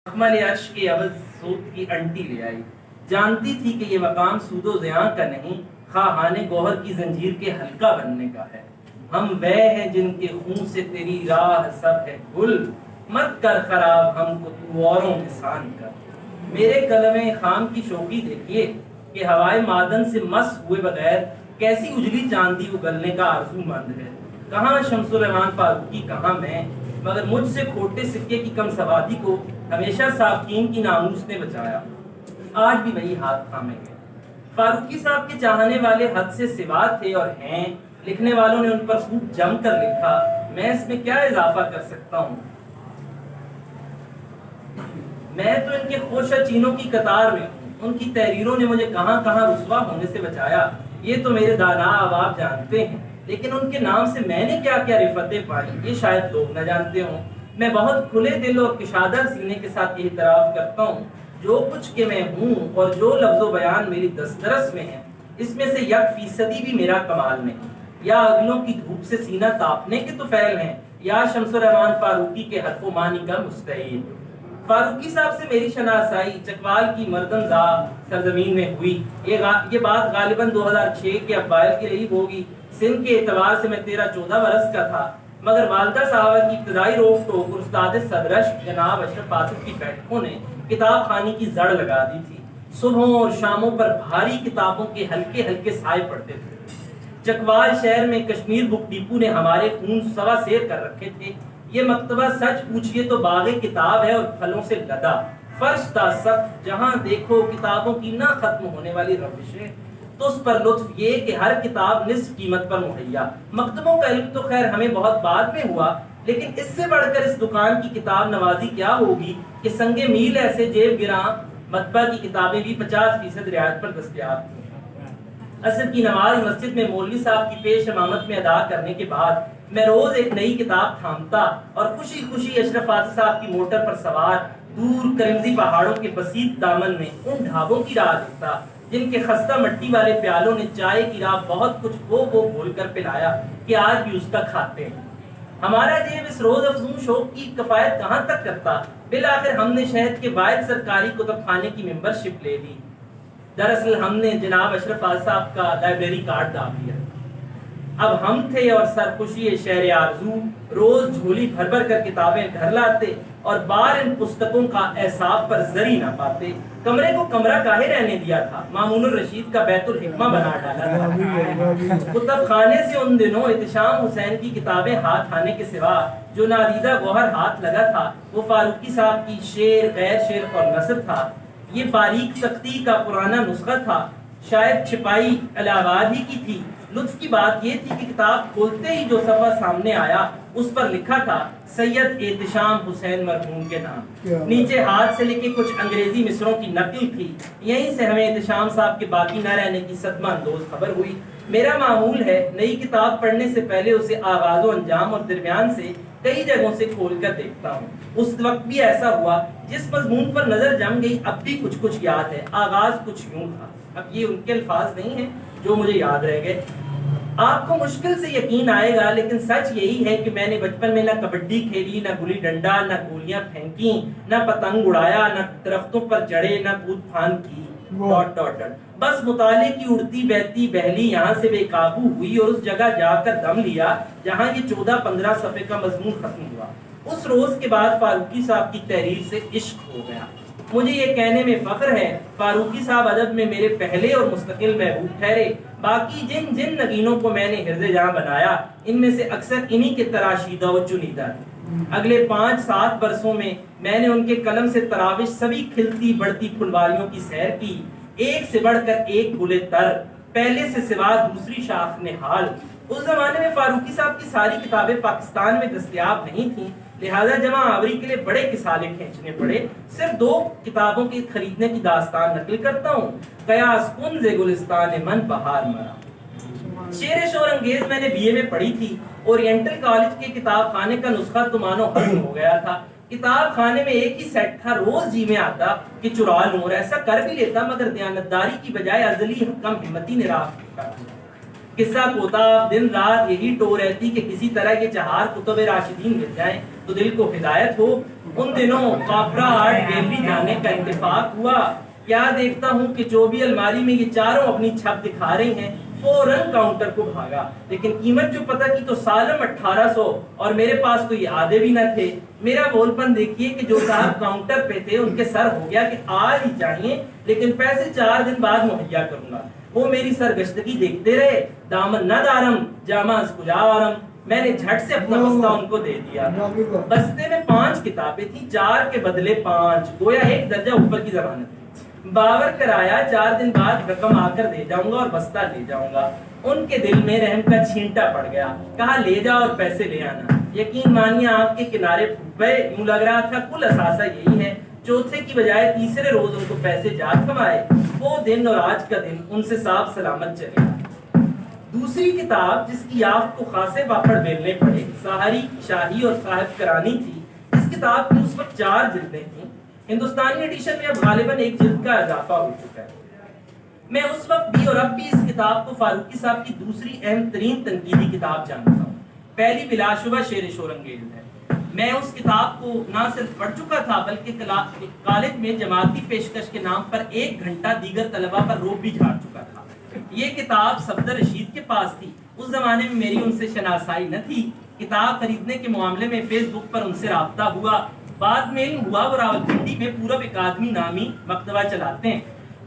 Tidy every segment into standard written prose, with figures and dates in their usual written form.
اکمل عرش کے عوض سود کی انٹی لے آئی. جانتی تھی کہ یہ مقام سود و زیاں کا نہیں، خواہان گوہر کی زنجیر کے حلقہ بننے کا ہے. ہم وہ ہیں جن کے خون سے تیری راہ سب ہے گل، مت کر خراب ہم کو تو اوروں میں سان کر. میرے قلم خام کی شوخی دیکھیے کہ ہوائے معدن سے مس ہوئے بغیر کیسی اجلی چاندی اگلنے کا آرزو مند ہے. کہاں شمس الرحمان فاروقی، کہاں میں، مگر مجھ سے کھوٹے سکے کی کم سوادی کو ہمیشہ سابقین کی ناموس نے بچایا. آج بھی وہی ہاتھ تھامے گئے. فاروقی صاحب کے چاہنے والے حد سے سوا تھے اور ہیں. لکھنے والوں نے ان پر خوب جم کر لکھا، میں اس میں کیا اضافہ کر سکتا ہوں. میں تو ان کے خوشہ چینوں کی قطار میں ہوں. ان کی تحریروں نے مجھے کہاں کہاں رسوا ہونے سے بچایا، یہ تو میرے دانا احباب جانتے ہیں. لیکن ان کے نام سے میں نے کیا کیا رفتیں پائی یہ شاید لوگ نہ جانتے ہوں. میں بہت کھلے دل اور کشادہ سینے کے ساتھ یہ اعتراف کرتا ہوں، جو کچھ کہ میں ہوں اور جو لفظ و بیان میری دسترس میں ہے، اس میں سے 1% بھی میرا کمال نہیں. یا اگلوں کی دھوپ سے سینہ تاپنے کے تو فعل ہیں، یا شمس الرحمان فاروقی کے حرف و معنی کا مستعین. فاروقی صاحب سے میری شناسائی چکوال کی مردم زا سرزمین میں ہوئی. یہ بات غالباً 2006 کے اوائل کی رہی ہوگی. سن کے اعتبار سے میں 13-14 برس کا تھا، مگر والدہ صاحبہ کی ابتدائی روک ٹوک اور استاد صدرش جناب اشرف آصف کی بیٹھکوں نے کتاب خانی کی زڑ لگا دی تھی. صبحوں اور شاموں پر بھاری کتابوں کے ہلکے ہلکے سائے پڑتے تھے. چکوال شہر میں کشمیر بک ڈیپو نے ہمارے خون سوا سیر کر رکھے تھے. یہ مکتبہ سچ پوچھئے تو باغ کتاب ہے اور پھلوں سے لدا. فرش تا سقف جہاں دیکھو کتابوں کی نہ ختم ہونے والی روشیں. تو اس پر لطف یہ کہ ہر کتاب نصف قیمت پر مہیا. مکتبوں کا علم تو خیر ہمیں بہت بعد میں ہوا، لیکن اس سے بڑھ کر اس دکان کی کتاب نوازی کیا ہوگی کہ سنگ میل ایسے جیب گراں مطبع کی کتابیں بھی 50% رعایت پر دستیاب تھیں. عصر کی نماز مسجد میں مولوی صاحب کی پیش امامت میں ادا کرنے کے بعد میں روز ایک نئی کتاب تھامتا اور خوشی خوشی اشرف آصف صاحب کی موٹر پر سوار دور کرمزی پہاڑوں کے بسیط دامن میں ان ڈھابوں کی راہ دیکھتا جن کے خستہ مٹی والے پیالوں نے چائے کی راہ بہت کچھ وہ بھول کر پلایا کہ آج بھی اس کا کھاتے ہیں. ہمارا جیب اس روز افزون شوق کی کفایت کہاں تک کرتا. بالآخر ہم نے شہد کے واحد سرکاری کتب خانے کی ممبرشپ لے لی. دراصل ہم نے جناب اشرف آصف صاحب کا لائبریری کارڈ داب لیا. اب ہم تھے اور سرخوشی شہر آرزو روز جھولی بھر بھر کر کتابیں گھر لاتے اور بار ان پستکوں کا احساب پر زری نہ پاتے. کمرے کو کمرہ کاہے رہنے دیا تھا، مامون الرشید کا بیت الحکمہ بنا ڈالا تھا. کتب خانے سے ان دنوں احتشام حسین کی کتابیں ہاتھ آنے کے سوا جو نادیدہ گوہر ہاتھ لگا تھا وہ فاروقی صاحب کی شعر، غیر شعر اور نثر تھا. یہ باریک تختی کا پرانا نسخہ تھا، شاید چھپائی الہ آباد ہی کی تھی. لطف کی بات یہ تھی کہ کتاب کھولتے ہی جو صفحہ سامنے آیا اس پر لکھا تھا سید احتشام حسین مرحوم کے نام. نیچے ہاتھ سے لکھے کچھ انگریزی مصروں کی نقل تھی. یہیں سے ہمیں احتشام صاحب کے باقی نہ رہنے کی صدمہ اندوز خبر ہوئی. میرا معمول ہے نئی کتاب پڑھنے سے پہلے اسے آغاز و انجام اور درمیان سے کئی جگہوں سے کھول کر دیکھتا ہوں. اس وقت بھی ایسا ہوا، جس مضمون پر نظر جم گئی اب بھی کچھ کچھ یاد ہے. آغاز کچھ یوں تھا. اب یہ ان کے الفاظ نہیں ہیں جو مجھے یاد رہ گئے. آپ کو مشکل سے یقین آئے گا لیکن سچ یہی ہے کہ میں نے بچپن میں نہ کبڈی کھیلی، نہ گلی ڈنڈا، نہ گولیاں پھینکی، نہ پتنگ اڑایا، نہ درختوں پر چڑھے، نہ کود پھان کی. بس مطالعے کی اڑتی بہتی بہلی یہاں سے بے قابو ہوئی اور اس جگہ جا کر دم لیا جہاں یہ 14-15 صفحے کا مضمون ختم ہوا. اس روز کے بعد فاروقی صاحب کی تحریر سے عشق ہو گیا. مجھے یہ کہنے میں فخر ہے فاروقی صاحب ادب میں میرے پہلے اور مستقل محبوب ٹھہرے. باقی جن جن نگینوں کو میں نے ہرد جہاں بنایا ان میں سے اکثر انہی کے تراشیدہ و چنیدہ تھے. اگلے 5-7 برسوں میں نے ان کے قلم سے تراوش سبھی کھلتی بڑھتی پھلواریوں کی سیر کی. ایک سے بڑھ کر ایک گلے تر، پہلے سے سوا دوسری شاخ نہال. اس زمانے میں فاروقی صاحب کی ساری کتابیں پاکستان میں دستیاب نہیں تھیں، لہذا جمع آوری کے لیے بڑے کسالے کھینچنے پڑے. صرف 2 کتابوں کی خریدنے کی داستان نقل کرتا ہوں. قیاس کن ز گلستان من بہار مرا، شعر شور انگیز میں نے BA میں پڑھی تھی. اورینٹل کالج کے کتاب خانے کا نسخہ تو مانو ختم ہو گیا تھا. کتاب خانے میں ایک ہی سیٹ تھا. روز جی میں آتا کہ چرا لوں اور ایسا کر بھی لیتا، مگر دیانتداری کی بجائے ازلی کم ہمتی نے راہ. قصہ کوتاب دن رات یہی ٹو رہتی کہ کسی طرح یہ چہار کتب راشدین مل جائیں تو دل کو ہدایت ہو۔ ان دنوں کاپرا آرٹ گیلری جانے کا اتفاق ہوا، کیا دیکھتا ہوں کہ جو بھی الماری میں یہ چاروں اپنی چھپ دکھا رہی ہیں فوراً کاؤنٹر کو بھاگا، لیکن قیمت جو پتہ کی تو سالم 1800 اور میرے پاس تو یہ آدھے بھی نہ تھے۔ میرا بول پن دیکھیے کہ جو صاحب کاؤنٹر پہ تھے ان کے سر ہو گیا کہ آج ہی چاہیے لیکن پیسے 4 دن بعد مہیا کروں گا۔ وہ میری سرگشتگی دیکھتے رہے، دامن نہ دارم جامع از کجا آرم، میں نے جھٹ سے اپنا بستہ ان کو دے دیا۔ بستے میں 5 کتابیں تھیں، 4 کے بدلے 5، گویا 1 درجہ اوپر کی ضمانت تھی۔ باور کرایا 4 دن بعد رقم آ کر دے جاؤں گا اور بستہ لے جاؤں گا۔ ان کے دل میں رحم کا چھینٹا پڑ گیا، کہا لے جاؤ اور پیسے لے آنا۔ یقین مانیے آنکھ کے کنارے پھٹ گئے، یوں لگ رہا تھا کل اثاثہ یہی ہے۔ چوتھے کی بجائے تیسرے روز ان کو پیسے جات کمائے۔ وہ دن اور آج کا دن ان سے صاف سلامت چلے۔ دوسری کتاب جس کی یافت کو خاصے باپڑ بیلنے پڑے، سہاری شاہی اور صاحب کرانی تھی۔ اس کتاب کی اس وقت 4 جلدیں تھیں، ہندوستانی ایڈیشن میں اب غالباً 1 جلد کا اضافہ ہو چکا ہے۔ میں اس وقت بھی اور اب بھی اس کتاب کو فاروقی صاحب کی دوسری اہم ترین تنقیدی کتاب جانتا ہوں۔ پہلی بلا شبہ شیر شورنگیز ہے۔ میں اس کتاب کو نہ صرف پڑھ چکا تھا بلکہ کالج میں جماعتی پیشکش کے نام پر 1 گھنٹہ دیگر طلباء پر روب بھی جھاڑ چکا تھا۔ یہ کتاب صفدر رشید کے پاس تھی، اس زمانے میں میری ان سے شناسائی نہ تھی۔ کتاب خریدنے کے معاملے میں فیس بک پر ان سے رابطہ ہوا، بعد میں علم ہوا وہ راولپنڈی میں پورب اکادمی نامی مکتبہ چلاتے ہیں۔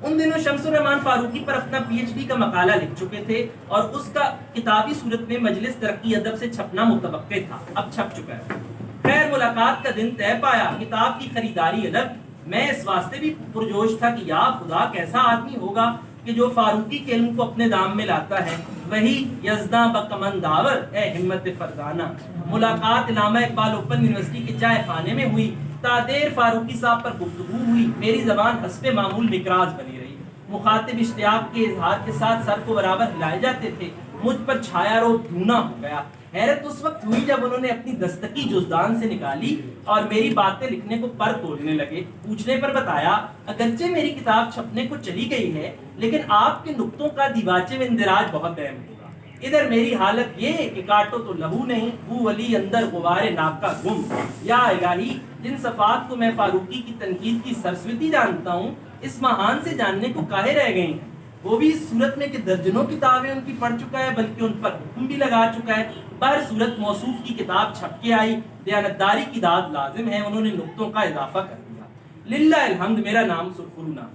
ان دنوں شمس الرحمان فاروقی پر اپنا پی ایچ ڈی کا مقالہ لکھ چکے تھے اور اس کا کتابی صورت میں مجلس ترقی ادب سے چھپنا متوقع تھا، اب چھپ چکا ہے۔ خیر ملاقات کا دن طے پایا، کتاب کی خریداری الگ۔ میں اس واسطے بھی پرجوش تھا کہ یا خدا کیسا آدمی ہوگا کہ جو فاروقی کے علم کو اپنے دام میں لاتا ہے، وہی یزداں بکمن داور اے ہمت فرزانہ۔ ملاقات علامہ اقبال اوپن یونیورسٹی کے چائے خانے میں ہوئی، تادیر فاروقی صاحب پر گفتگو ہوئی، میری زبان حسب معمول نکراز بنی رہی۔ مخاطب اشتیاق کے اظہار کے ساتھ سر کو برابر ہلائے جاتے تھے، مجھ پر چھایا رو دھونا ہو گیا۔ حیرت اس وقت ہوئی جب انہوں نے اپنی دستکی جزدان سے نکالی اور میری باتیں لکھنے کو پر تولنے لگے۔ پوچھنے پر بتایا اگرچہ میری کتاب چھپنے کو چلی گئی ہے لیکن آپ کے نقطوں کا دیباچے میں اندراج بہت اہم ہوگا۔ ادھر میری حالت یہ کہ کاٹو تو لہو نہیں، وہ ولی اندر غبار ناک کا گم۔ یا الہی، جن صفات کو میں فاروقی کی تنقید کی سرسوتی جانتا ہوں اس مہان سے جاننے کو کاہے رہ گئی ہیں؟ وہ بھی اس صورت میں کہ درجنوں کتابیں ان کی پڑھ چکا ہے بلکہ ان پر حکم بھی لگا چکا ہے۔ بہر صورت موصوف کی کتاب چھپ کے آئی، دیانتداری کی داد لازم ہے، انہوں نے نقطوں کا اضافہ کر دیا۔ للہ الحمد، میرا نام سرخرو نام۔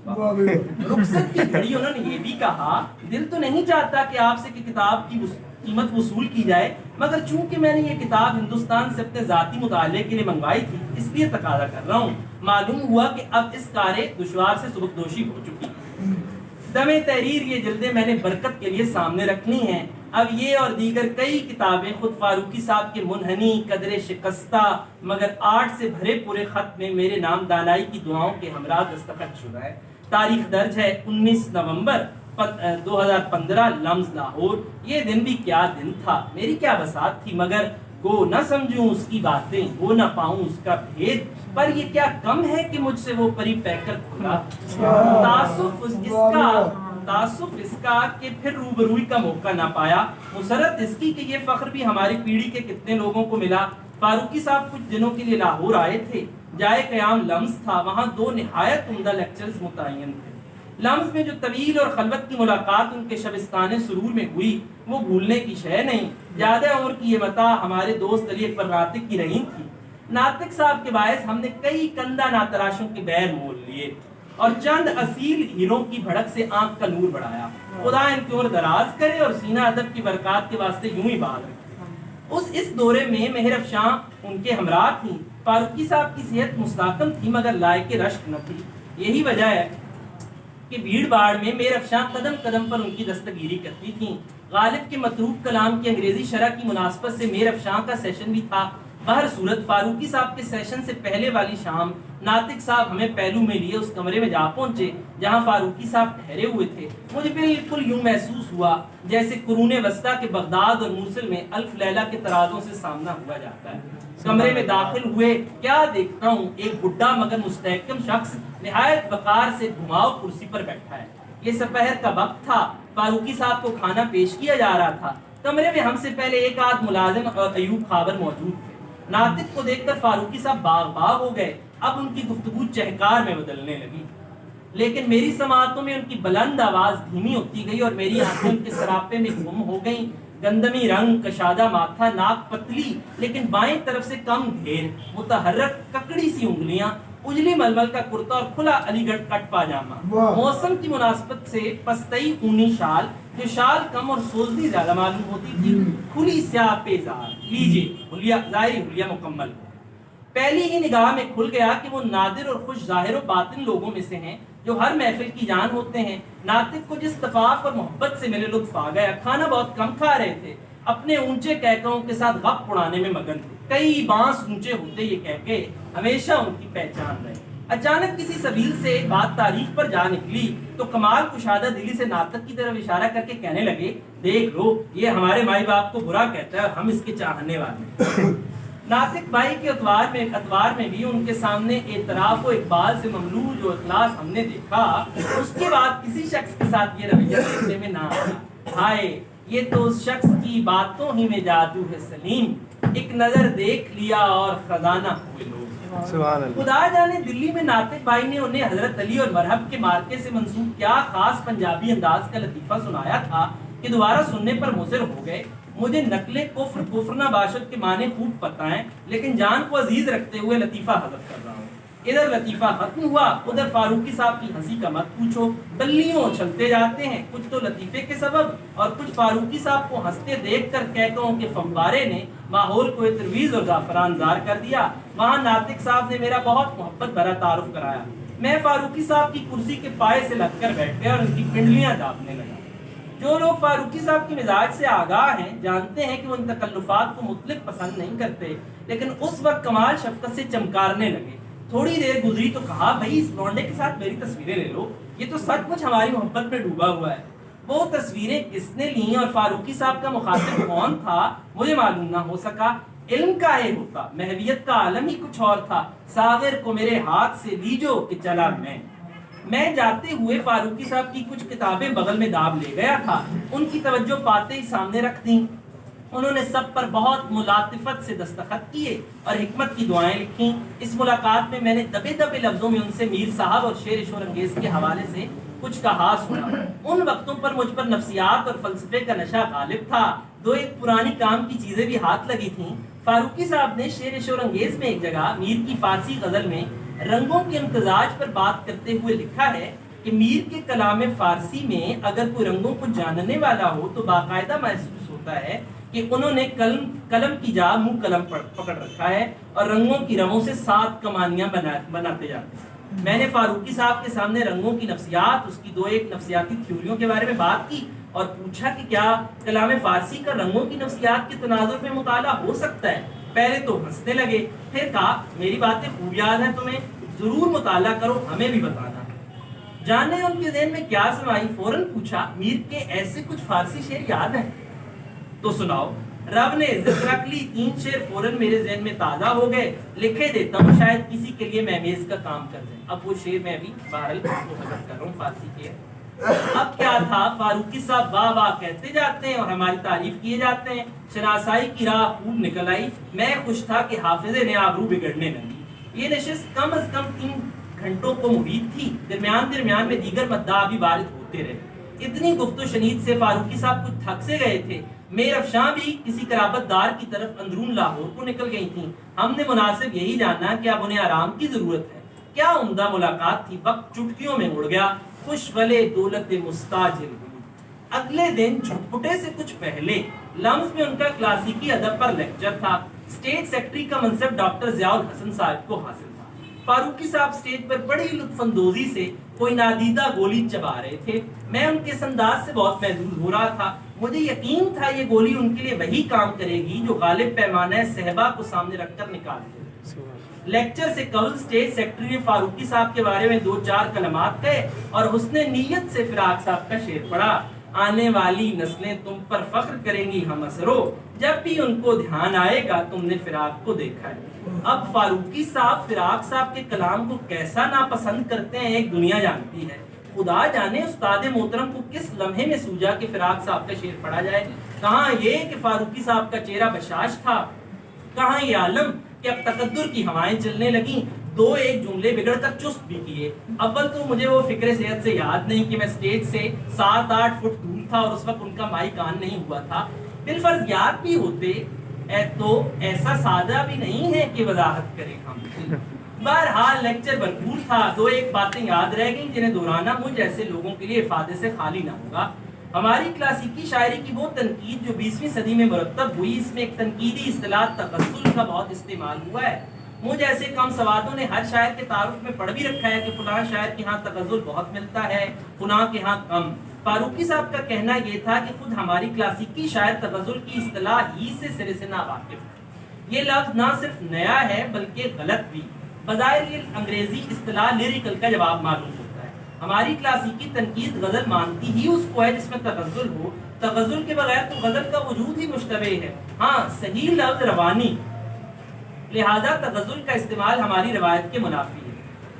رخصت کی گھڑی انہوں نے یہ بھی کہا دل تو نہیں چاہتا کہ آپ سے کہ کتاب کی قیمت وصول کی جائے، مگر چونکہ میں نے یہ کتاب ہندوستان سے اپنے ذاتی مطالعے کے لیے منگوائی تھی اس لیے تقاضا کر رہا ہوں۔ معلوم ہوا کہ اب اس کارے دشوار سے سبکدوشی ہو چکی۔ دمِ تحریر یہ جلدیں میں نے برکت کے لیے سامنے رکھنی ہیں۔ اب یہ اور دیگر کئی کتابیں خود فاروقی صاحب کے منحنی قدر شکستہ مگر آرٹ سے بھرے پورے خط میں میرے نام دانائی کی دعاؤں کے ہمراہ دستخط شدہ ہے۔ تاریخ درج ہے 19 نومبر 2015، لمز لاہور۔ یہ دن بھی کیا دن تھا، میری کیا بساط تھی، مگر گو نہ سمجھوں اس کی باتیں، گو نہ پاؤں اس کا بھید، پر یہ کیا کم ہے کہ مجھ سے وہ پری پہ کر کھلا۔ تعصف اس کا کہ پھر روبروئی کا موقع نہ پایا، مسرت اس کی کہ یہ فخر بھی ہماری پیڑھی کے کتنے لوگوں کو ملا۔ فاروقی صاحب کچھ دنوں کے لیے لاہور آئے تھے، جائے قیام لمز تھا، وہاں 2 نہایت عمدہ لیکچرز متعین تھے۔ لمز میں جو طویل اور خلوت کی ملاقات ان کے شبستان سرور میں ہوئی وہ بھولنے کی شے نہیں۔ زیادہ عمر کی یہ متاع ہمارے دوست علی اکبر ناطق کی رہی تھی۔ ناطق صاحب کے باعث ہم نے کئی کندہ ناتراشوں کے بیر مول لیے اور چند اصیل ہیروں کی بھڑک سے آنکھ کا نور بڑھایا۔ خدا ان کی عمر دراز کرے اور سینہ ادب کی برکات کے واسطے یوں ہی بات رکھے۔ اس دورے میں مہر افشاں ان کے ہمراہ تھیں۔ فاروقی صاحب کی صحت مستحکم تھی مگر لائق رشک نہ تھی۔ یہی وجہ ہے کہ بھیڑ باڑ میں مہر افشاں قدم قدم پر ان کی دستگیری کرتی تھیں۔ غالب کے متروک کلام کی انگریزی شرح کی مناسبت سے مہر افشاں کا سیشن بھی تھا۔ بہر صورت فاروقی صاحب کے سیشن سے پہلے والی شام ناطق صاحب ہمیں پہلو میں لیے اس کمرے میں جا پہنچے جہاں فاروقی صاحب ٹھہرے ہوئے تھے۔ مجھے بالکل یوں محسوس ہوا جیسے قرون وسطیٰ کے بغداد اور موصل میں الف لیلہ کے ترازوں سے سامنا ہوا جاتا ہے۔ کمرے میں داخل ہوئے کیا دیکھتا ہوں، ایک بڈھا مگر مستحکم شخص نہایت وقار سے گھماؤ کرسی پر بیٹھا ہے۔ یہ سپہر کا وقت تھا، فاروقی صاحب کو کھانا پیش کیا جا رہا تھا۔ کمرے میں ہم سے پہلے ایک آدھ ملازم اور ایوب خاور موجود تھے۔ ناطق کو دیکھ کر فاروقی صاحب باغ باغ ہو گئے۔ اب ان کی گفتگو چہکار میں بدلنے لگی، لیکن میری سماعتوں میں ان کی بلند آواز دھیمی ہوتی گئی اور میری آنکھیں ان کے سراپے میں گم ہو گئیں۔ گندمی رنگ، کشادہ ماتھا، ناک پتلی لیکن بائیں طرف سے کم گھیر، متحرک ککڑی سی انگلیاں، اجلی ململ کا کرتا اور کھلا علی گڑھ کٹ پاجامہ، موسم کی مناسبت سے پستئی اونی شال، جو شال کم اور سوزنی زیادہ معلوم ہوتی تھی، کھلی سیاہ پیزار۔ لیجیے حلیہ، ظاہری حلیہ مکمل۔ پہلی ہی نگاہ میں کھل گیا کہ وہ نادر اور خوش ظاہر و باطن لوگوں میں سے ہیں جو ہر محفل کی جان ہوتے ہیں۔ ناطق کو جس اتفاق اور محبت سے میرے لطف آ گیا، کھانا بہت کم کھا رہے تھے، اپنے اونچے کہکہوں کے ساتھ غپ اڑانے میں مگن تھے۔ کئی بانس اونچے ہوتے یہ کہکے ہمیشہ ان کی پہچان رہے۔ اچانک کسی سبیل سے بات تاریخ پر جا نکلی تو کمال کشادہ دلی سے ناطق کی طرف اشارہ کر کے کہنے لگے، دیکھ لو یہ ہمارے مائی باپ کو برا کہتا ہے اور ہم اس کے چاہنے والے ہیں۔ ناطق بھائی کے اتوار میں بھی ان کے سامنے اعتراف و اقبال سے مملو جو اخلاص ہم نے دیکھا، اس کے بعد کسی شخص کے ساتھ یہ رویہ دیکھنے میں نہ آیا۔ ہائے، یہ تو اس شخص کی باتوں ہی میں جادو ہے سلیم، ایک نظر دیکھ لیا اور خزانہ ہوئے لوگ۔ خدا جانے دلی میں ناطق بھائی نے انہیں حضرت علی اور مرحب کے مارکے سے منسوب کیا خاص پنجابی انداز کا لطیفہ سنایا تھا کہ دوبارہ سننے پر مصر ہو گئے۔ مجھے نقل کفر نہ باشد کے معنی خوب پتہ ہیں، لیکن جان کو عزیز رکھتے ہوئے لطیفہ حذف کر رہا ہوں۔ ادھر لطیفہ ختم ہوا، ادھر فاروقی صاحب کی ہنسی کا مت پوچھو، بلیوں چلتے جاتے ہیں، کچھ تو لطیفے کے سبب اور کچھ فاروقی صاحب کو ہنستے دیکھ کر کہکہوں کے فوارے نے ماحول کو ترویج اور زعفران زار کر دیا۔ وہاں ناطق صاحب نے میرا بہت محبت بھرا تعارف کرایا۔ میں فاروقی صاحب کی کرسی کے پائے سے لگ کر بیٹھ گیا اور ان کی پنڈلیاں داپنے لگا۔ جو لوگ فاروقی صاحب کے مزاج سے آگاہ ہیں جانتے ہیں کہ وہ ان تکلفات کو مطلق پسند نہیں کرتے، لیکن اس وقت کمال شفقت سے چمکارنے لگے۔ تھوڑی دیر گزری تو کہا، بھائی اس لونڈے کے ساتھ میری تصویریں لے لو، یہ تو سچ مچ ہماری محبت میں ڈوبا ہوا ہے۔ وہ تصویریں کس نے لیں اور فاروقی صاحب کا مخاطب کون تھا مجھے معلوم نہ ہو سکا۔ علم کا یہ ہوتا، محویت کا عالم ہی کچھ اور تھا۔ ساغر کو میرے ہاتھ سے لیجو کہ چلا میں جاتے ہوئے فاروقی صاحب کی کچھ کتابیں بغل میں داب لے گیا تھا، ان کی توجہ پاتے ہی سامنے رکھ دیں۔ انہوں نے سب پر بہت ملاطفت سے دستخط کیے اور حکمت کی دعائیں لکھیں۔ اس ملاقات میں میں نے دبے دبے لفظوں میں ان سے میر صاحب اور شعر شور انگیز کے حوالے سے کچھ کہا سنا۔ ان وقتوں پر مجھ پر نفسیات اور فلسفے کا نشہ غالب تھا، دو ایک پرانی کام کی چیزیں بھی ہاتھ لگی تھیں۔ فاروقی صاحب نے شعر شور انگیز میں ایک جگہ میر کی فارسی غزل میں رنگوں کے امتزاج پر بات کرتے ہوئے لکھا ہے کہ میر کے کلام فارسی میں اگر کوئی رنگوں کو جاننے والا ہو تو باقاعدہ محسوس ہوتا ہے کہ انہوں نے قلم کی جا منہ قلم پکڑ رکھا ہے اور رنگوں کی رموں سے 7 کمانیاں بناتے جاتے ہیں۔ میں نے فاروقی صاحب کے سامنے رنگوں کی نفسیات، اس کی دو ایک نفسیاتی تھیوریوں کے بارے میں بات کی اور پوچھا کہ کیا کلام فارسی کا رنگوں کی نفسیات کے تناظر میں مطالعہ ہو سکتا ہے۔ پہلے تو ہنسنے لگے، پھر کہا میری باتیں خوب یاد ہیں تمہیں، ضرور مطالعہ کرو، ہمیں بھی بتانا۔ جانے ان کے ذہن میں کیا سمائی، فوراً پوچھا میر کے ایسے کچھ فارسی شعر یاد ہیں تو سناؤ۔ رب نے عزت رکھ لی، 3 شعر فوراً میرے ذہن میں تازہ ہو گئے، لکھے دیتا ہوں، شاید کسی کے لیے میمیز کا کام کر دیں۔ اب وہ شعر میں بھی بہرحال حضرت کر رہا ہوں فارسی کے۔ اب کیا تھا، فاروقی صاحب واہ واہ کہتے جاتے ہیں اور ہماری تعریف کیے جاتے ہیں۔ شناسائی کی راہ خوب نکل آئی، میں خوش تھا کہ حافظے نے آبرو بگڑنے لگی۔ یہ نشست کم از کم 3 گھنٹوں کو محیط تھی، درمیان میں دیگر مداح بھی وارد ہوتے رہے۔ اتنی گفت و شنید سے فاروقی صاحب کچھ تھک سے گئے تھے۔ میر افشاں بھی کسی قرابت دار کی طرف اندرون لاہور کو نکل گئی تھیں۔ ہم نے مناسب یہی جانا کہ اب انہیں آرام کی ضرورت ہے۔ کیا عمدہ ملاقات تھی، وقت چٹکیوں میں اڑ گیا۔ خوش ولے دولت مستاجر ہوئی۔ اگلے دن چھٹپٹے سے کچھ پہلے لمز میں ان کا کلاسیکی ادب پر لیکچر تھا۔ اسٹیٹ سیکرٹری کا منصب ڈاکٹر ضیاء الحسن صاحب کو حاصل تھا۔ فاروقی صاحب اسٹیج پر بڑی لطف اندوزی سے کوئی نادیدہ گولی چبا رہے تھے۔ میں ان کے انداز سے بہت محظوظ ہو رہا تھا۔ مجھے یقین تھا یہ گولی ان کے لیے وہی کام کرے گی جو غالب پیمانہ صحبہ کو سامنے رکھ کر نکال دے۔ لیکچر سے قبل اسٹیٹ سیکرٹری نے فاروقی صاحب کے بارے میں 2-4 کلمات کہے اور حسن نیت سے فراق صاحب کا شعر پڑھا۔ آنے والی نسلیں تم پر فخر کریں گی ہم اسرو، جب بھی ان کو دھیان آئے گا تم نے فراق کو دیکھا ہے۔ اب فاروقی صاحب فراق صاحب کے کلام کو کیسا ناپسند کرتے ہیں ایک دنیا جانتی ہے۔ خدا جانے استاد محترم کو کس لمحے میں سوجا کہ فراق صاحب کا شعر پڑھا جائے. کہاں یہ کہ فاروقی صاحب کا چہرہ بشاش تھا، کہاں یہ عالم کہ اب تقدر کی ہوائیں چلنے لگیں. دو ایک جملے بگڑ کر چست بھی کیے. اول تو مجھے وہ فکر صحت سے یاد نہیں کہ میں سٹیج سے 7-8 فٹ دور تھا اور اس وقت ان کا مائک آن نہیں ہوا تھا. بالفرض یاد بھی ہوتے تو ایسا سادہ بھی نہیں ہے کہ وضاحت کریں ہم. بہرحال لیکچر بھرپور تھا. دو ایک باتیں یاد رہ گئیں جنہیں دہرانا مجھ جیسے لوگوں کے لیے افادے سے خالی نہ ہوگا. ہماری کلاسیکی شاعری کی وہ تنقید جو 20ویں صدی میں مرتب ہوئی، اس میں ایک تنقیدی اصطلاح تغزل کا بہت استعمال ہوا ہے. مجھ ایسے کم سوادوں نے ہر شاعر کے تعارف میں پڑھ بھی رکھا ہے کہ فلاں شاعر کے ہاں تغزل بہت ملتا ہے، فلاں کے ہاں کم. فاروقی صاحب کا کہنا یہ تھا کہ خود ہماری کلاسیکی شاعر تغزل کی اصطلاح ہی سے سرے سے ناواقف ہے. یہ لفظ نہ صرف نیا ہے بلکہ غلط بھی. بظاہر یہ انگریزی اصطلاح لیریکل کا جواب معلوم ہوتا ہے. ہماری کلاسیکی تنقید غزل مانتی ہی اس کو ہے جس میں تغزل ہو. تغزل کے بغیر تو غزل کا وجود ہی مشتبہ ہے. ہاں صحیح لفظ روانی، لہذا تغزل کا استعمال ہماری روایت کے منافی ہے.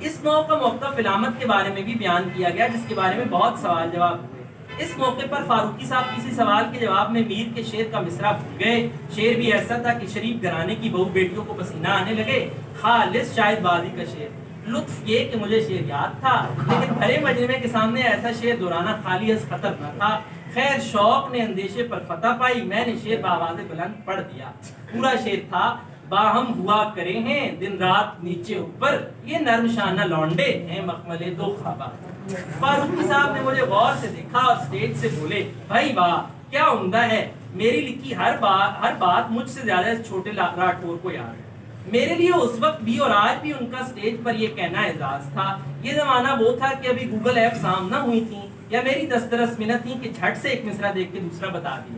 اس نوع کا موقف علامت کے بارے میں بھی بیان کیا گیا جس کے بارے میں بہت سوال جواب ہوئے. اس موقع پر فاروقی صاحب کسی سوال کے جواب میں میر کے شعر کا مصرع بھول گئے. شعر بھی ایسا تھا کہ شریف گھرانے کی بہو بیٹیوں کو پسینہ آنے لگے. خالص شاہد بازی کا شعر. لطف یہ کہ مجھے شعر یاد تھا لیکن بھرے مجمع کے سامنے ایسا شعر دہرانا خالی از خطر نہ تھا. خیر شوق نے اندیشے پر فتح پائی. میں نے شعر بآواز بلند پڑھ دیا. پورا شعر تھا: باہم ہوا کرے ہیں دن رات نیچے اوپر، یہ نرم شانہ لونڈے ہیں مخملے دو خوابہ. فاروقی صاحب نے مجھے غور سے دیکھا اور سٹیج سے بولے: بھائی واہ کیا عمدہ ہے. میری لکھی ہر بات مجھ سے زیادہ اس چھوٹے راٹھور کو یاد ہے. میرے لیے اس وقت بھی اور آج بھی ان کا سٹیج پر یہ کہنا اعزاز تھا. یہ زمانہ وہ تھا کہ ابھی گوگل ایپ سامنے ہوئی تھیں یا میری دسترس میں نہ تھیں کہ جھٹ سے ایک مصرع دیکھ کے دوسرا بتا دیا.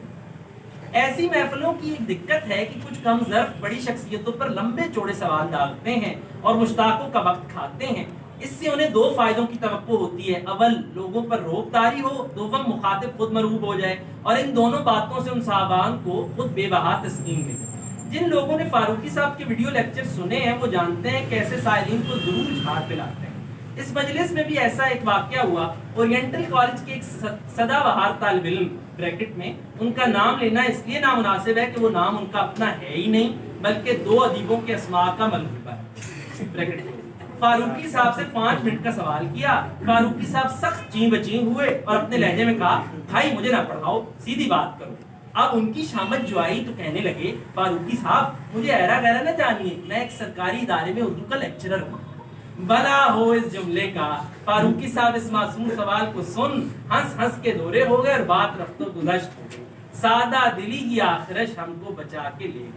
ایسی محفلوں کی ایک دقت ہے کہ کچھ کم ظرف بڑی شخصیتوں پر لمبے چوڑے سوال ڈالتے ہیں اور مشتاقوں کا وقت کھاتے ہیں. اس سے انہیں دو فائدوں کی توقع ہوتی ہے: اول لوگوں پر روب طاری ہو، دوم مخاطب خود مرعوب ہو جائے اور ان دونوں باتوں سے ان صاحبان کو خود بے بہا تسکین ملے. جن لوگوں نے فاروقی صاحب کے ویڈیو لیکچر سنے ہیں وہ جانتے ہیں کہ ایسے سائلین کو ضرور جھاڑ پلاتے ہیں. اس مجلس میں بھی ایسا ایک واقعہ ہوا. اورینٹل کالج کے ایک سدا بہار طالب علم بریکٹ میں ان کا نام لینا اس لیے نامناسب ہے کہ وہ نام ان کا اپنا ہے ہی نہیں بلکہ دو ادیبوں کے اسماء کا ملغوبہ ہے. بریکٹ فاروقی صاحب سے 5 منٹ کا سوال کیا. فاروقی صاحب سخت چین بچین ہوئے اور اپنے لہجے میں کہا: بھائی مجھے نہ پڑھاؤ، سیدھی بات کرو. اب ان کی شامت جو آئی تو کہنے لگے: فاروقی صاحب مجھے ایرا گہرا نہ جانیے، میں ایک سرکاری ادارے میں اردو کا لیکچرر ہوں. بلا ہو اس جملے کا. فاروقی صاحب اس معصوم سوال کو سن ہنس ہنس کے دورے ہو گئے اور بات رفت و گذشت ہو گئی. سادہ دلی کی آخرش ہم کو بچا کے لے گئی.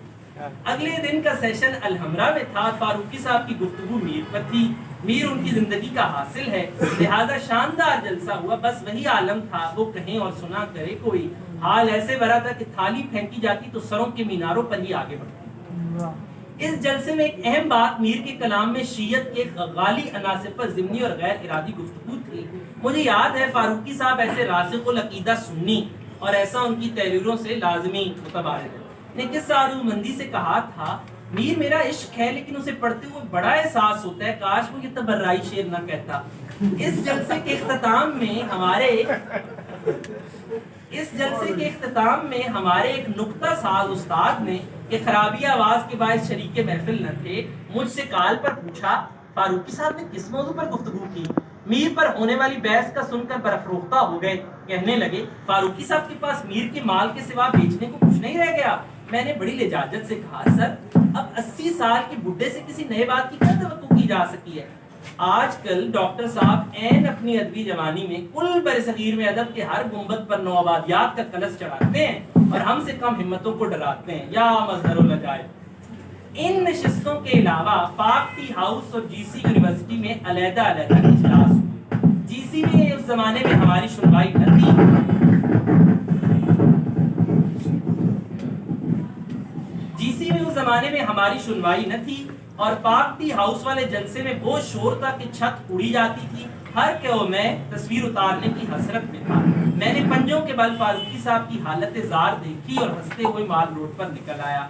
اگلے دن کا سیشن الحمرا میں تھا. فاروقی صاحب کی گفتگو میر پر تھی. میر ان کی زندگی کا حاصل ہے، لہذا شاندار جلسہ ہوا. بس وہی عالم تھا، وہ کہیں اور سنا کرے کوئی. حال ایسے بھرا تھا کہ تھالی پھینکی جاتی تو سروں کے میناروں پر ہی آگے بڑھتی. اس جلسے میں ایک اہم بات میر کے کلام میں شیعت کے غالی عناصر پر ضمنی اور غیر ارادی گفتگو تھی. مجھے یاد ہے فاروقی صاحب ایسے راسخ العقیدہ سنی اور ایسا ان کی تحریروں سے لازمی متبادل نے کس آرزومندی سے کہا تھا: میر میرا عشق ہے لیکن اسے پڑھتے ہوئے بڑا احساس ہوتا ہے، کاش وہ یہ تبرعی شعر نہ کہتا. اس جلسے کے اختتام میں ہمارے ایک نکتہ ساز استاد نے کہ خرابی آواز کے باعث شریک محفل نہ تھے، مجھ سے کال پر پوچھا: فاروقی صاحب نے کس موضوع پر گفتگو کی؟ میر پر ہونے والی بحث کا سن کر برافروختہ ہو گئے. کہنے لگے: فاروقی صاحب کے پاس میر کے مال کے سوا بیچنے کو کچھ نہیں رہ گیا. میں نے بڑی لجاجت سے کہا: سر اب 80 سال کے بڈھے سے کسی نئے بات کی کیا توقع کی جا سکی ہے؟ آج کل ڈاکٹر صاحب این اپنی ادبی جوانی میں کل برصغیر میں ادب کے ہر گنبد پر نوآبادیات کا کلش چڑھاتے ہیں اور ہم سے کم ہمتوں کو ڈراتے ہیں. یا مظہر العجائب. ان نشستوں کے علاوہ پاک ٹی ہاؤس اور جی سی یونیورسٹی میں علیحدہ اجلاس ہوئے. جی سی میں اس زمانے میں ہماری سنوائی نہ تھی. اور پاک ٹی ہاؤس والے جلسے میں وہ شور تھا کہ چھت اڑی جاتی تھی. ہر کوئی میں تصویر اتارنے کی حسرت میں تھا. میں نے پنجوں کے بل فاروقی صاحب کی حالت زار دیکھی اور ہنستے ہوئے مال روڈ پر نکل آیا.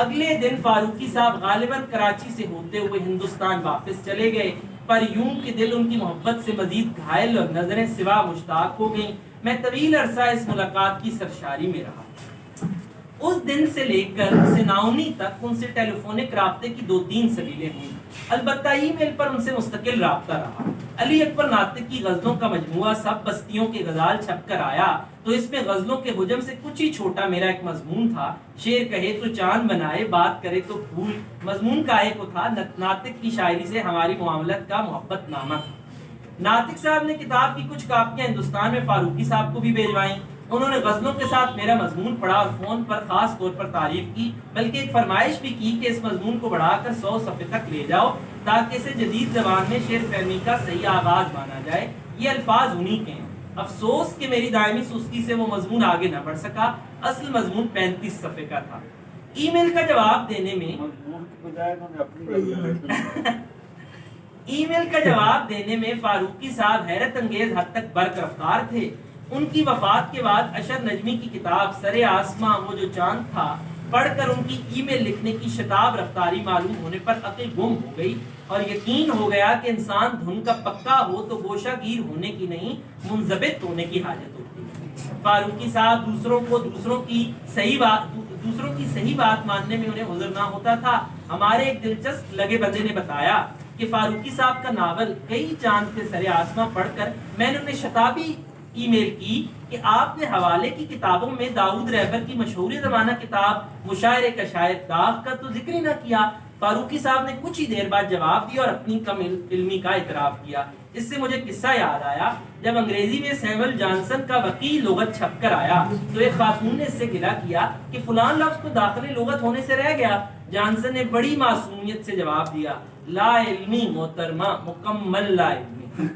اگلے دن فاروقی صاحب غالباً کراچی سے ہوتے ہوئے ہندوستان واپس چلے گئے. پر یوں کہ دل ان کی محبت سے مزید گھائل اور نظریں سوا مشتاق ہو گئیں۔ میں طویل عرصہ اس ملاقات کی سرشاری میں رہا۔ اس دن سے لے کر سناؤنی تک ان سے ٹیلی فونک رابطے کی 2-3 سبیلیں ہوئیں، البتہ ای میل پر ان سے مستقل رابطہ رہا۔ علی اکبر ناطق کی غزلوں کا مجموعہ سب بستیوں کے غزال چھپ کر آیا تو اس میں غزلوں کے حجم سے کچھ ہی چھوٹا میرا ایک مضمون تھا۔ شعر کہے تو چاند بنائے، بات کرے تو پھول، مضمون کا ایک تھا ناطق کی شاعری سے ہماری معاملت کا محبت نامہ۔ ناطق صاحب نے کتاب کی کچھ کاپیاں ہندوستان میں فاروقی صاحب کو بھی بھیجوائیں۔ انہوں نے غزلوں کے ساتھ میرا مضمون پڑھا اور فون پر خاص طور پر تعریف کی، بلکہ ایک فرمائش بھی کی کہ اس مضمون کو بڑھا کر 100 صفحے تک لے جاؤ تاکہ اسے جدید زبان میں شعر فہمی کا صحیح آغاز مانا جائے۔ یہ الفاظ انہی کے ہیں۔ افسوس کہ میری دائمی سستی سے وہ مضمون آگے نہ بڑھ سکا۔ اصل مضمون 35 صفحے کا تھا۔ ای میل کا جواب دینے میں ای میل کا جواب دینے میں فاروقی صاحب حیرت انگیز حد تک برق رفتار تھے۔ ان کی وفات کے بعد اشر نجمی کی کتاب سر آسماں وہ جو چاند تھا پڑھ کر ان کی ای میل لکھنے کی شتاب رفتاری معلوم ہونے پر عقل گم ہو گئی اور یقین ہو گیا کہ انسان دھن کا پکا ہو تو گوشہ گیر ہونے کی نہیں، منضبط ہونے کی حاجت ہوتی ہے۔ فاروقی صاحب دوسروں کی صحیح بات ماننے میں انہیں عذر نہ ہوتا تھا۔ ہمارے ایک دلچسپ لگے بندے نے بتایا کہ فاروقی صاحب کا ناول کئی چاند کے سر آسماں پڑھ کر میں نے انہیں شتابی ای میل کی کہ آپ نے حوالے کی کتابوں میں داؤد رہبر کی مشہور زمانہ کتاب مشاعرے کا شاید داغ کا تو ذکر ہی نہ کیا۔ فاروقی صاحب نے کچھ ہی دیر بعد جواب دیا اور اپنی کم علمی کا اعتراف کیا۔ اس سے مجھے قصہ یاد آیا، جب انگریزی میں سیمول جانسن کا وقی لغت چھپ کر آیا تو ایک خاتون نے اس سے گلہ کیا کہ فلاں لفظ تو داخل لغت ہونے سے رہ گیا۔ جانسن نے بڑی معصومیت سے جواب دیا، لا علمی محترمہ، مکمل لا علمی۔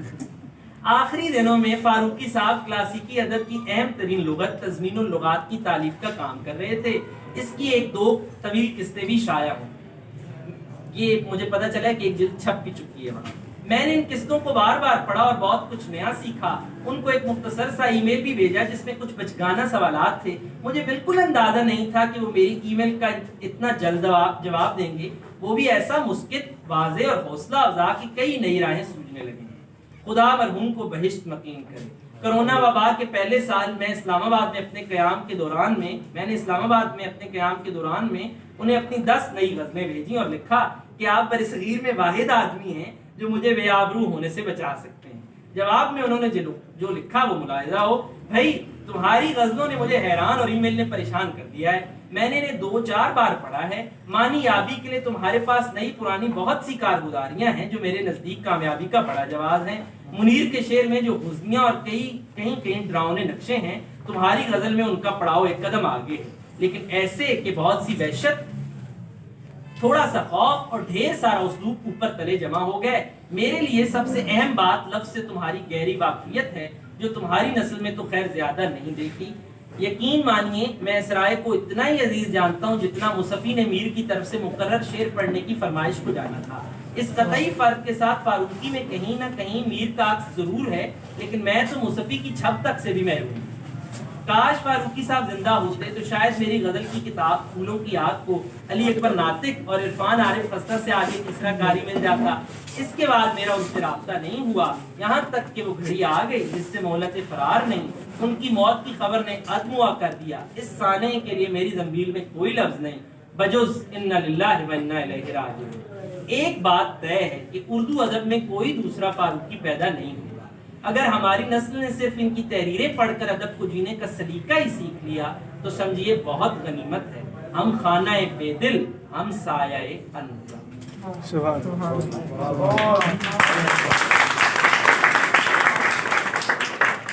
آخری دنوں میں فاروقی صاحب کلاسیکی ادب کی اہم ترین لغت تضمین اللغات کی تالیف کا کام کر رہے تھے۔ اس کی 1-2 طویل قسطیں بھی شائع ہوں۔ یہ مجھے پتا چلا کہ ایک جلد چھپ بھی چکی ہے وہاں۔ میں نے ان قسطوں کو بار بار پڑھا اور بہت کچھ نیا سیکھا۔ ان کو ایک مختصر سا ای میل بھی بھیجا جس میں کچھ بچگانہ سوالات تھے۔ مجھے بالکل اندازہ نہیں تھا کہ وہ میری ای میل کا اتنا جلد جواب دیں گے، وہ بھی ایسا مسکت، واضح اور حوصلہ افزا کہ کئی نئی راہیں سوجنے لگیں۔ خدا مرحوم کو بہشت مقیم کرے۔ کرونا وبا کے پہلے سال میں اسلام آباد میں اپنے قیام کے دوران میں انہیں اپنی 10 نئی غزلیں بھیجیں اور لکھا کہ آپ برصغیر میں واحد آدمی ہیں جو مجھے بے آبرو ہونے سے بچا سکتے ہیں۔ جواب میں انہوں نے جو لکھا وہ ملاحظہ ہو، بھائی تمہاری غزلوں نے مجھے حیران اور ای میل نے پریشان کر دیا ہے۔ میں نے انہیں 2-4 بار پڑھا ہے۔ مانی یابی کے لیے تمہارے پاس نئی پرانی بہت سی کارگزاریاں ہیں جو میرے نزدیک کامیابی کا بڑا جواز ہیں۔ منیر کے شعر میں جو حزنیاں اور کہیں ڈراؤنے نقشے ہیں، تمہاری غزل میں ان کا پڑاؤ ایک قدم آگے ہے، لیکن ایسے کہ بہت سی وحشت، تھوڑا سا خوف اور ڈھیر سارا اسلوب اوپر تلے جمع ہو گئے۔ میرے لیے سب سے اہم بات لفظ سے تمہاری گہری واقفیت ہے جو تمہاری نسل میں تو خیر زیادہ نہیں دیکھی۔ یقین مانیے میں اس رائے کو اتنا ہی عزیز جانتا ہوں جتنا مصفی نے میر کی طرف سے مقرر شعر پڑھنے کی فرمائش کو جانا تھا۔ اس قطعی فرق کے ساتھ فاروقی میں کہیں نہ کہیں میر کا عکس ضرور ہے، لیکن میں تو مصفی کی چھپ تک سے بھی محروم ہوں۔ کاش فاروقی صاحب زندہ ہوتے تو شاید میری غزل کی کتاب پھولوں کی آگ کو علی اکبر ناطق اور عرفان عارف خستہ سے آگے تیسرا کاری مل جاتا۔ اس کے بعد میرا ان سے رابطہ نہیں ہوا، یہاں تک کہ وہ گھڑی آ گئی جس سے مہلت فرار نہیں۔ ان کی موت کی خبر نے ادموا کر دیا۔ اس سانحے کے لیے میری زنبیل میں کوئی لفظ نہیں بجز ان للہ و انا الیہ راجعون۔ ایک بات طے ہے کہ اردو ادب میں کوئی دوسرا فاروقی پیدا نہیں ہوگا۔ اگر ہماری نسل نے صرف ان کی تحریریں پڑھ کر ادب کو جینے کا سلیقہ ہی سیکھ لیا تو سمجھیے بہت غنیمت ہے۔ ہم خانہ بے دل، ہم سایہ انور۔